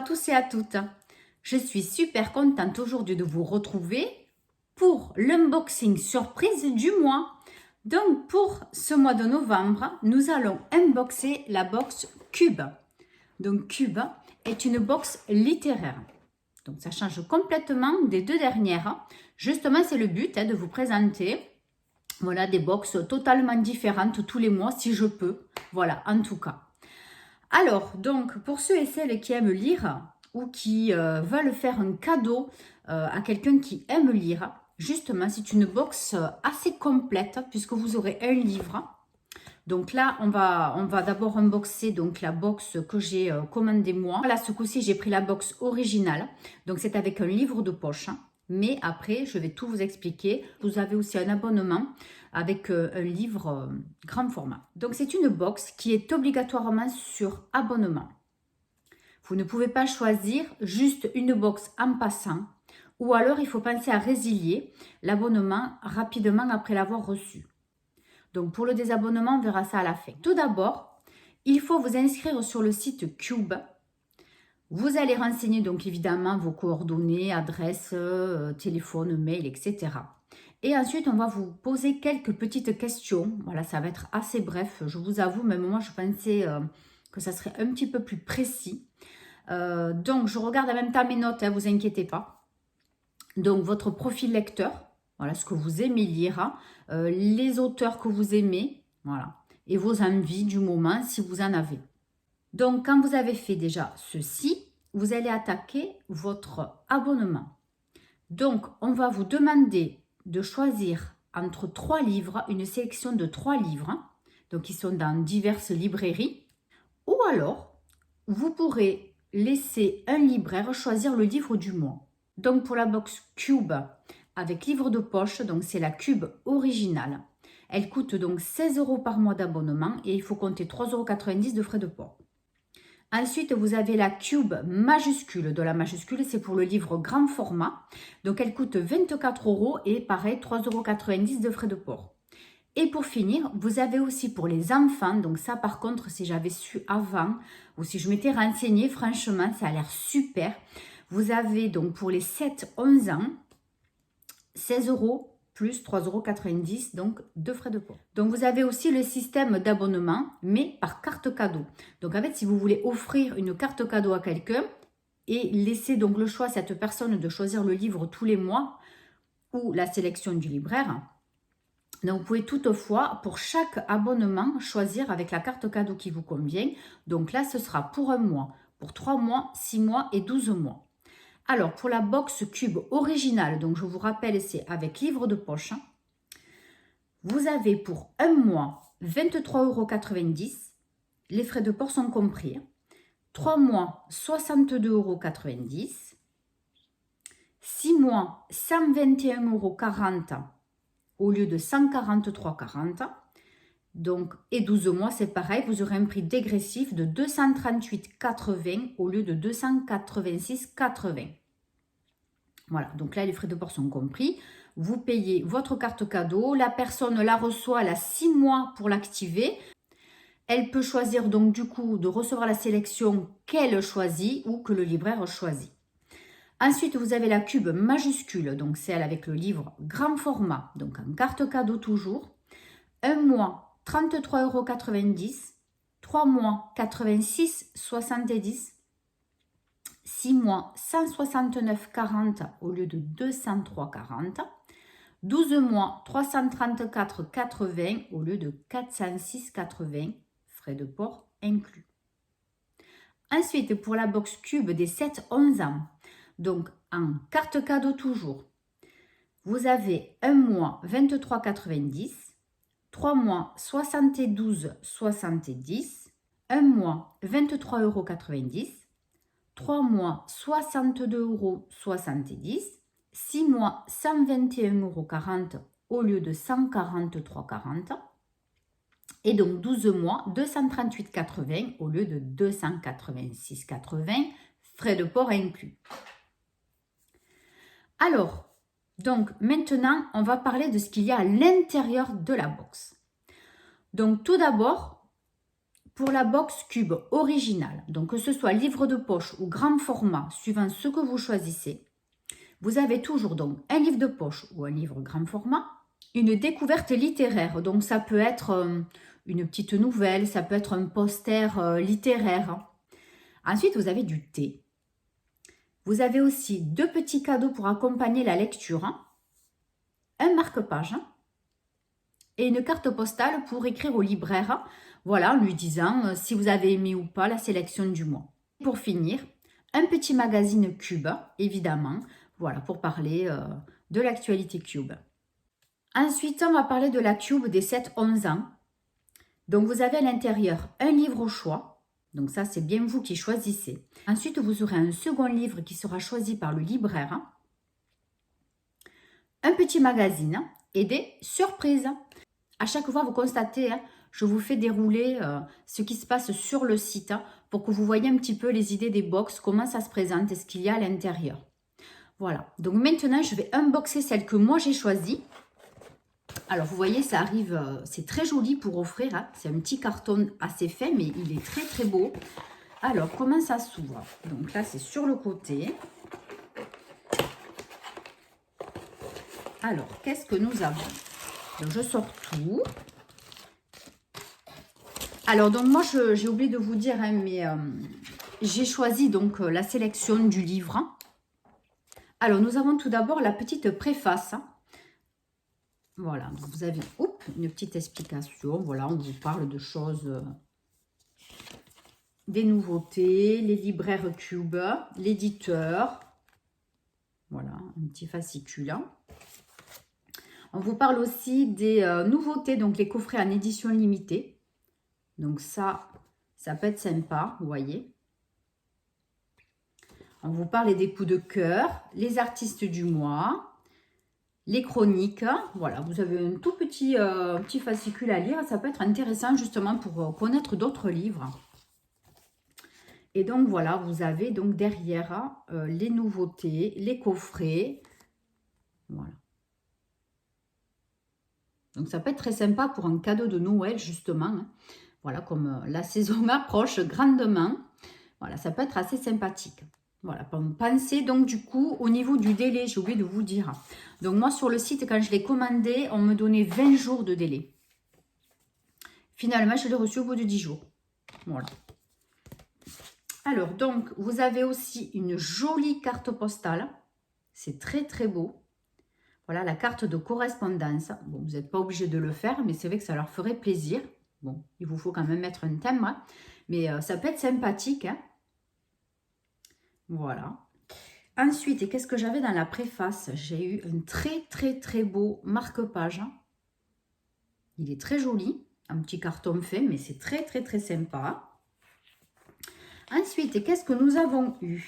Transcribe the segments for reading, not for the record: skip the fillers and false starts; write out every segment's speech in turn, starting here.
tous et à toutes. Je suis super contente aujourd'hui de vous retrouver pour l'unboxing surprise du mois. Donc pour ce mois de novembre, nous allons unboxer la box Cube. Donc Cube est une box littéraire. Donc ça change complètement des deux dernières. Justement, c'est le but de vous présenter voilà, des box totalement différentes tous les mois si je peux. Voilà, en tout cas. Alors, donc, pour ceux et celles qui aiment lire ou qui veulent faire un cadeau à quelqu'un qui aime lire, justement, c'est une box assez complète puisque vous aurez un livre. Donc là, on va d'abord unboxer donc, la box que j'ai commandée moi. Là, ce coup-ci, j'ai pris la box originale. Donc, c'est avec un livre de poche. Mais après, je vais tout vous expliquer. Vous avez aussi un abonnement avec un livre grand format. Donc, c'est une box qui est obligatoirement sur abonnement. Vous ne pouvez pas choisir juste une box en passant. Ou alors, il faut penser à résilier l'abonnement rapidement après l'avoir reçu. Donc, pour le désabonnement, on verra ça à la fin. Tout d'abord, il faut vous inscrire sur le site Cube. Vous allez renseigner donc évidemment vos coordonnées, adresse, téléphone, mail, etc. Et ensuite, on va vous poser quelques petites questions. Voilà, ça va être assez bref. Je vous avoue, même moi, je pensais que ça serait un petit peu plus précis. Donc, je regarde en même temps mes notes, vous inquiétez pas. Donc, votre profil lecteur, voilà ce que vous aimez lire, les auteurs que vous aimez, voilà, et vos envies du moment si vous en avez. Donc, quand vous avez fait déjà ceci, vous allez attaquer votre abonnement. Donc, on va vous demander de choisir entre 3 livres, une sélection de 3 livres, donc qui sont dans diverses librairies, ou alors, vous pourrez laisser un libraire choisir le livre du mois. Donc, pour la box Cube avec livre de poche, donc c'est la Cube originale. Elle coûte donc 16 € par mois d'abonnement et il faut compter 3,90 € de frais de port. Ensuite, vous avez la Cube majuscule. De la majuscule, c'est pour le livre grand format. Donc, elle coûte 24 € et pareil, 3,90 € de frais de port. Et pour finir, vous avez aussi pour les enfants, donc ça par contre, si j'avais su avant ou si je m'étais renseignée, franchement, ça a l'air super. Vous avez donc pour les 7-11 ans, 16 € plus 3,90 € donc de frais de port. Donc vous avez aussi le système d'abonnement, mais par carte cadeau. Donc en fait, si vous voulez offrir une carte cadeau à quelqu'un et laisser donc le choix à cette personne de choisir le livre tous les mois ou la sélection du libraire, donc vous pouvez toutefois pour chaque abonnement choisir avec la carte cadeau qui vous convient. Donc là, ce sera pour un mois, pour 3 mois, 6 mois et 12 mois. Alors, pour la box Cube originale, donc je vous rappelle, c'est avec livre de poche. Vous avez pour un mois 23,90 €. Les frais de port sont compris. 3 mois, 62,90 €. 6 mois, 121,40 € au lieu de 143,40 €. Donc, et 12 mois, c'est pareil, vous aurez un prix dégressif de 238,80 € au lieu de 286,80 €. Voilà, donc là, les frais de port sont compris. Vous payez votre carte cadeau, la personne la reçoit, elle a 6 mois pour l'activer. Elle peut choisir donc du coup de recevoir la sélection qu'elle choisit ou que le libraire choisit. Ensuite, vous avez la Cube majuscule, donc celle avec le livre grand format, donc en carte cadeau toujours. Un mois, 33,90 €. 3 mois, 86,70 €. 6 mois, 169,40 € au lieu de 203,40 €. 12 mois, 334,80 € au lieu de 406,80 €, frais de port inclus. Ensuite, pour la box Cube des 7-11 ans, donc en carte cadeau toujours, vous avez un mois 23,90 €, 3 mois 72,70 €, un mois 23,90 €, 3 mois 62,70 €, 6 mois 121,40 € au lieu de 143,40 € et donc 12 mois 238,80 € au lieu de 286,80 €, frais de port inclus. Alors, donc maintenant, on va parler de ce qu'il y a à l'intérieur de la box. Donc tout d'abord, pour la box cube originale, donc que ce soit livre de poche ou grand format, suivant ce que vous choisissez, vous avez toujours donc un livre de poche ou un livre grand format, une découverte littéraire, donc ça peut être une petite nouvelle, ça peut être un poster littéraire. Ensuite, vous avez du thé. Vous avez aussi 2 petits cadeaux pour accompagner la lecture, un marque-page et une carte postale pour écrire au libraire, voilà, en lui disant si vous avez aimé ou pas la sélection du mois. Pour finir, un petit magazine Cube, évidemment, voilà, pour parler de l'actualité Cube. Ensuite, on va parler de la Cube des 7-11 ans. Donc, vous avez à l'intérieur un livre au choix. Donc, ça, c'est bien vous qui choisissez. Ensuite, vous aurez un second livre qui sera choisi par le libraire. Un petit magazine et des surprises. À chaque fois, vous constatez, je vous fais dérouler ce qui se passe sur le site pour que vous voyez un petit peu les idées des box, comment ça se présente et ce qu'il y a à l'intérieur. Voilà. Donc, maintenant, je vais unboxer celle que moi, j'ai choisie. Alors, vous voyez, ça arrive, c'est très joli pour offrir. C'est un petit carton assez fin, mais il est très, très beau. Alors, comment ça s'ouvre? Donc là, c'est sur le côté. Alors, qu'est-ce que nous avons? Donc, je sors tout. Alors, donc moi, j'ai oublié de vous dire, mais j'ai choisi donc la sélection du livre. Alors, nous avons tout d'abord la petite préface. Voilà, donc vous avez une petite explication. Voilà, on vous parle de choses, des nouveautés, les libraires Cube, l'éditeur. Voilà, un petit fascicule. On vous parle aussi des nouveautés, donc les coffrets en édition limitée. Donc ça peut être sympa, vous voyez. On vous parle des coups de cœur, les artistes du mois. Les chroniques, voilà, vous avez un tout petit, petit fascicule à lire. Ça peut être intéressant justement pour connaître d'autres livres. Et donc voilà, vous avez donc derrière les nouveautés, les coffrets. Voilà. Donc ça peut être très sympa pour un cadeau de Noël justement. Voilà, comme la saison approche grandement. Voilà, ça peut être assez sympathique. Voilà, pensez donc du coup au niveau du délai, j'ai oublié de vous dire. Donc moi sur le site, quand je l'ai commandé, on me donnait 20 jours de délai. Finalement, je l'ai reçu au bout de 10 jours. Voilà. Alors donc, vous avez aussi une jolie carte postale. C'est très très beau. Voilà la carte de correspondance. Bon, vous n'êtes pas obligé de le faire, mais c'est vrai que ça leur ferait plaisir. Bon, il vous faut quand même mettre un thème, mais ça peut être sympathique, hein. Voilà. Ensuite, qu'est-ce que j'avais dans la préface? J'ai eu un très, très, très beau marque-page. Il est très joli. Un petit carton fait, mais c'est très, très, très sympa. Ensuite, qu'est-ce que nous avons eu?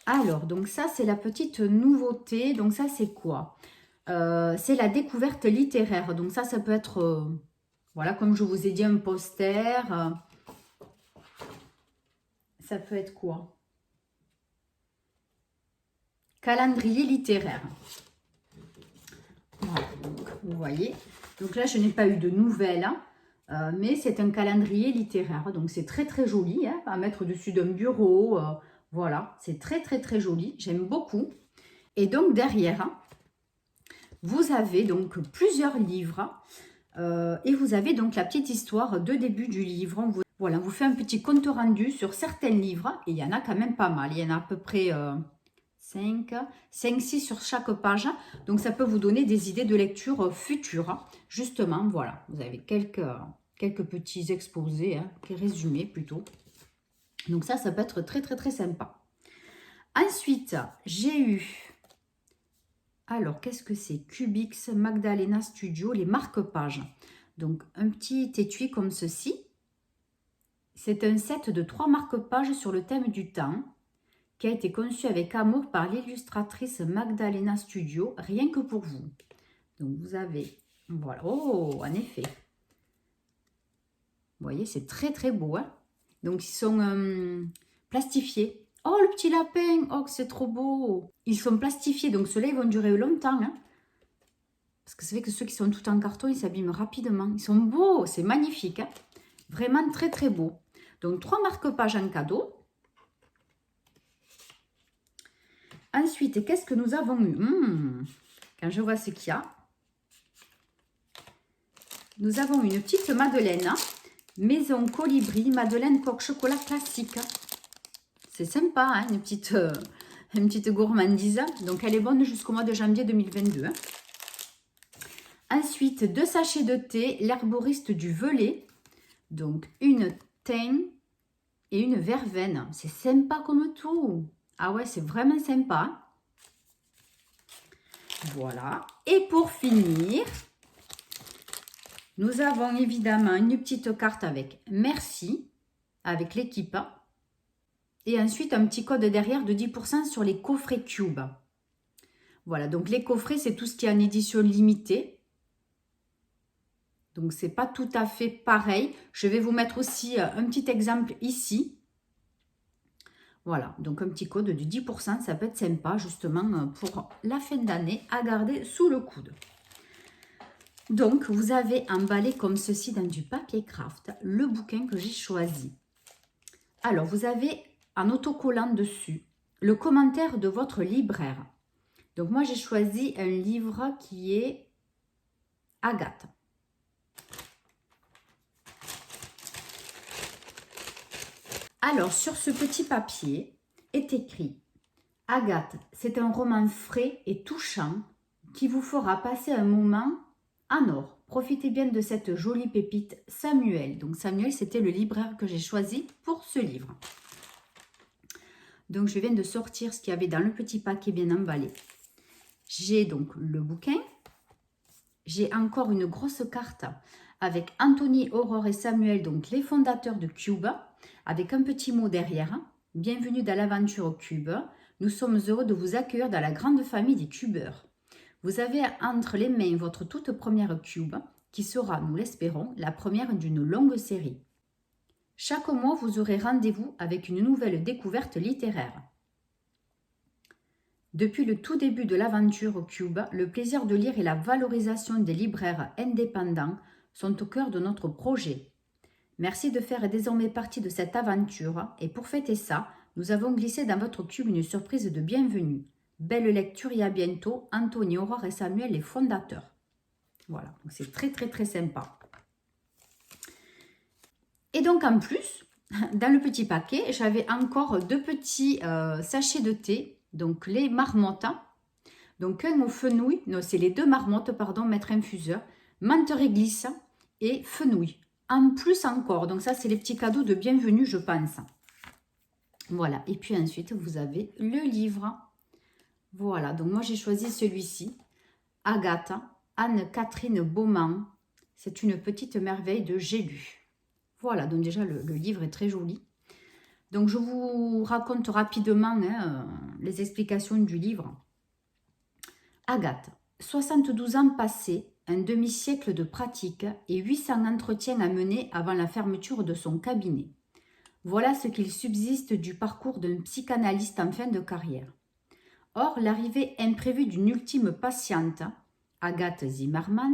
Alors, donc ça, c'est la petite nouveauté. Donc ça, c'est quoi? C'est la découverte littéraire. Donc ça peut être, voilà, comme je vous ai dit, un poster. Ça peut être quoi? Calendrier littéraire. Voilà, donc, vous voyez. Donc là, je n'ai pas eu de nouvelles, mais c'est un calendrier littéraire. Donc c'est très très joli, hein, à mettre dessus d'un bureau. Voilà, c'est très très très joli. J'aime beaucoup. Et donc derrière, vous avez donc plusieurs livres. Et vous avez donc la petite histoire de début du livre. Voilà, on vous fait un petit compte rendu sur certains livres. Et il y en a quand même pas mal. Il y en a à peu près 5, 6 sur chaque page. Donc, ça peut vous donner des idées de lecture futures. Justement, voilà, vous avez quelques petits exposés, hein, résumés plutôt. Donc, ça peut être très, très, très sympa. Ensuite, j'ai eu... Alors, qu'est-ce que c'est? Cubix Magdalena Studio, les marque-pages. Donc, un petit étui comme ceci. C'est un set de 3 marque-pages sur le thème du temps, qui a été conçu avec amour par l'illustratrice Magdalena Studio, rien que pour vous. Donc, vous avez... Voilà. Oh, en effet. Vous voyez, c'est très, très beau. Hein, donc, ils sont plastifiés. Oh, le petit lapin. Oh, c'est trop beau. Ils sont plastifiés. Donc, ceux-là, ils vont durer longtemps. Hein, parce que c'est vrai que ceux qui sont tout en carton, ils s'abîment rapidement. Ils sont beaux. C'est magnifique. Hein. Vraiment très très beau. Donc 3 marque-pages en cadeau. Ensuite, qu'est-ce que nous avons eu? Quand je vois ce qu'il y a. Nous avons une petite madeleine. Maison colibri, madeleine coque chocolat classique. C'est sympa, hein, une petite gourmandise. Donc elle est bonne jusqu'au mois de janvier 2022. Hein. Ensuite, 2 sachets de thé, l'herboriste du Velay. Donc une thym et une verveine. C'est sympa comme tout. Ah ouais, c'est vraiment sympa. Voilà. Et pour finir, nous avons évidemment une petite carte avec merci, avec l'équipe. Et ensuite, un petit code derrière de 10% sur les coffrets Cube. Voilà, donc les coffrets, c'est tout ce qui est en édition limitée. Donc, c'est pas tout à fait pareil. Je vais vous mettre aussi un petit exemple ici. Voilà, donc un petit code de 10%, ça peut être sympa justement pour la fin d'année à garder sous le coude. Donc, vous avez emballé comme ceci dans du papier craft le bouquin que j'ai choisi. Alors, vous avez en autocollant dessus le commentaire de votre libraire. Donc, moi, j'ai choisi un livre qui est Agathe. Alors, sur ce petit papier est écrit « Agathe, c'est un roman frais et touchant qui vous fera passer un moment en or. Profitez bien de cette jolie pépite Samuel. » Donc, Samuel, c'était le libraire que j'ai choisi pour ce livre. Donc, je viens de sortir ce qu'il y avait dans le petit paquet bien emballé. J'ai donc le bouquin. J'ai encore une grosse carte avec Anthony, Aurore et Samuel, donc les fondateurs de Cube, avec un petit mot derrière. Bienvenue dans l'aventure Cube. Nous sommes heureux de vous accueillir dans la grande famille des cubeurs. Vous avez entre les mains votre toute première Cube, qui sera, nous l'espérons, la première d'une longue série. Chaque mois, vous aurez rendez-vous avec une nouvelle découverte littéraire. Depuis le tout début de l'aventure Cube, le plaisir de lire et la valorisation des libraires indépendants sont au cœur de notre projet. Merci de faire désormais partie de cette aventure et pour fêter ça, nous avons glissé dans votre Cube une surprise de bienvenue. Belle lecture et à bientôt, Anthony, Aurore et Samuel, les fondateurs. Voilà, donc c'est très très très sympa. Et donc en plus, dans le petit paquet, j'avais encore 2 petits sachets de thé, donc les marmottes. Donc un au fenouil, non c'est les 2 marmottes, pardon, maître infuseur, menthe réglisse et fenouil. En plus encore, donc ça c'est les petits cadeaux de bienvenue je pense. Voilà, et puis ensuite vous avez le livre. Voilà, donc moi j'ai choisi celui-ci, Agathe, Anne-Catherine Beaumont. C'est une petite merveille de J'ai lu. Voilà, donc déjà le livre est très joli. Donc je vous raconte rapidement les explications du livre. Agathe, 72 ans passés, un demi-siècle de pratique et 800 entretiens à mener avant la fermeture de son cabinet. Voilà ce qu'il subsiste du parcours d'un psychanalyste en fin de carrière. Or, l'arrivée imprévue d'une ultime patiente, Agathe Zimmermann,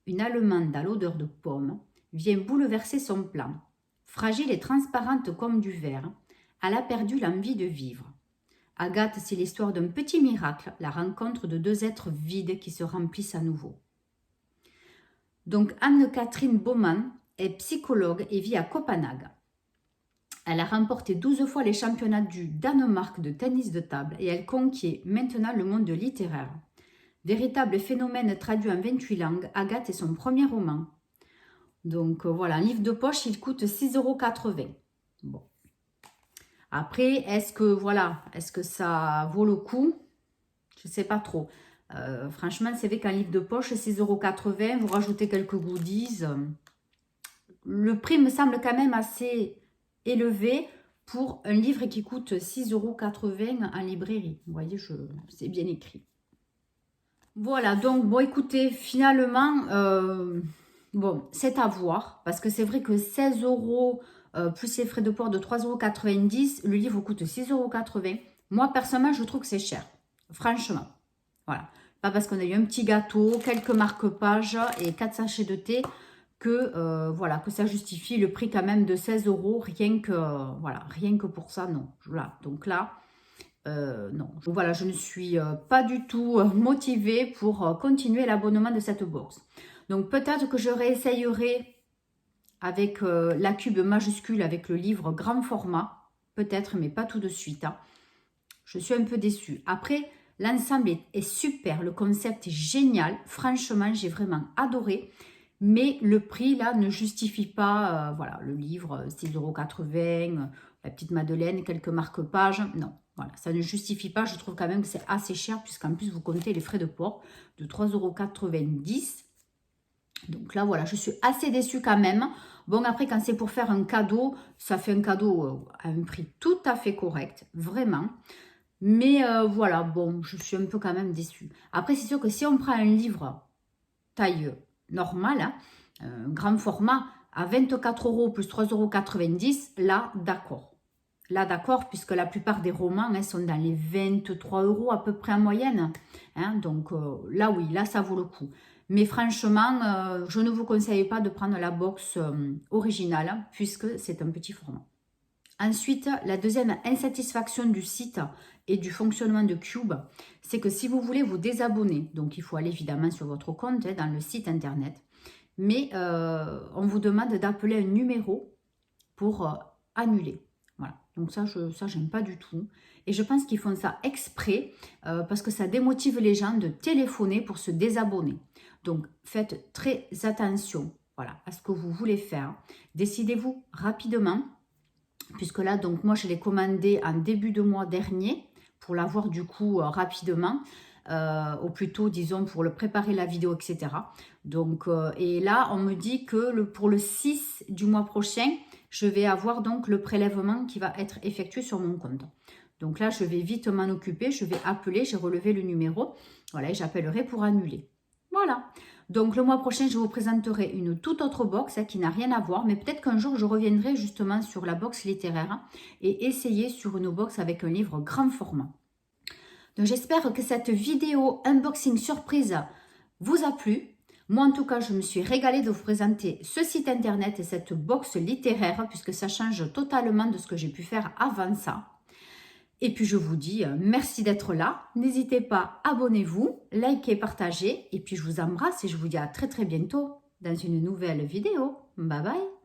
une Allemande à l'odeur de pomme, vient bouleverser son plan. Fragile et transparente comme du verre, elle a perdu l'envie de vivre. Agathe, c'est l'histoire d'un petit miracle, la rencontre de 2 êtres vides qui se remplissent à nouveau. Donc, Anne-Catherine Beaumont est psychologue et vit à Copenhague. Elle a remporté 12 fois les championnats du Danemark de tennis de table et elle conquiert maintenant le monde littéraire. Véritable phénomène traduit en 28 langues, Agathe est son premier roman. Donc voilà, un livre de poche, il coûte 6,80 €. Bon. Après, est-ce que ça vaut le coup? Je ne sais pas trop. Franchement, c'est vrai qu'un livre de poche, 6,80 €, vous rajoutez quelques goodies. Le prix me semble quand même assez élevé pour un livre qui coûte 6,80 € en librairie. Vous voyez, c'est bien écrit. Voilà, donc bon, écoutez, finalement... bon, c'est à voir, parce que c'est vrai que 16 € plus les frais de port de 3,90 €, le livre coûte 6,80 €. Moi, personnellement, je trouve que c'est cher. Franchement. Voilà. Pas parce qu'on a eu un petit gâteau, quelques marque-pages et 4 sachets de thé voilà, que ça justifie le prix quand même de 16 €, rien que, voilà, rien que pour ça, non. Voilà, donc là, non. Donc voilà, je ne suis pas du tout motivée pour continuer l'abonnement de cette box. Donc peut-être que je réessayerai avec la cube majuscule, avec le livre grand format, peut-être, mais pas tout de suite, hein. Je suis un peu déçue. Après, l'ensemble est super, le concept est génial. Franchement, j'ai vraiment adoré. Mais le prix, là, ne justifie pas, voilà, le livre, 6,80 €, la petite Madeleine, quelques marque-pages. Non, voilà, ça ne justifie pas. Je trouve quand même que c'est assez cher, puisqu'en plus, vous comptez les frais de port de 3,90 €. Donc là, voilà, je suis assez déçue quand même. Bon, après, quand c'est pour faire un cadeau, ça fait un cadeau à un prix tout à fait correct, vraiment. Mais voilà, bon, je suis un peu quand même déçue. Après, c'est sûr que si on prend un livre taille normale, hein, grand format, à 24 € plus 3,90 €, là, d'accord. Là, d'accord, puisque la plupart des romans hein, sont dans les 23 € à peu près en moyenne. Hein, donc là, oui, là, ça vaut le coup. Mais franchement, je ne vous conseille pas de prendre la box originale, hein, puisque c'est un petit format. Ensuite, la deuxième insatisfaction du site et du fonctionnement de Cube, c'est que si vous voulez vous désabonner, donc il faut aller évidemment sur votre compte, hein, dans le site internet, mais on vous demande d'appeler un numéro pour annuler. Voilà, donc ça, j'aime pas du tout. Et je pense qu'ils font ça exprès parce que ça démotive les gens de téléphoner pour se désabonner. Donc, faites très attention, voilà, à ce que vous voulez faire. Décidez-vous rapidement, puisque là, donc moi, je l'ai commandé en début de mois dernier pour l'avoir du coup rapidement, au plus tôt, disons, pour le préparer la vidéo, etc. Donc, et là, on me dit que pour le 6 du mois prochain, je vais avoir donc le prélèvement qui va être effectué sur mon compte. Donc là, je vais vite m'en occuper, je vais appeler, j'ai relevé le numéro, voilà, et j'appellerai pour annuler. Voilà. Donc le mois prochain, je vous présenterai une toute autre box hein, qui n'a rien à voir, mais peut-être qu'un jour, je reviendrai justement sur la box littéraire hein, et essayer sur une box avec un livre grand format. Donc j'espère que cette vidéo unboxing surprise vous a plu. Moi, en tout cas, je me suis régalée de vous présenter ce site internet et cette box littéraire, puisque ça change totalement de ce que j'ai pu faire avant ça. Et puis, je vous dis merci d'être là. N'hésitez pas, abonnez-vous, likez, partagez. Et puis, je vous embrasse et je vous dis à très, très bientôt dans une nouvelle vidéo. Bye bye.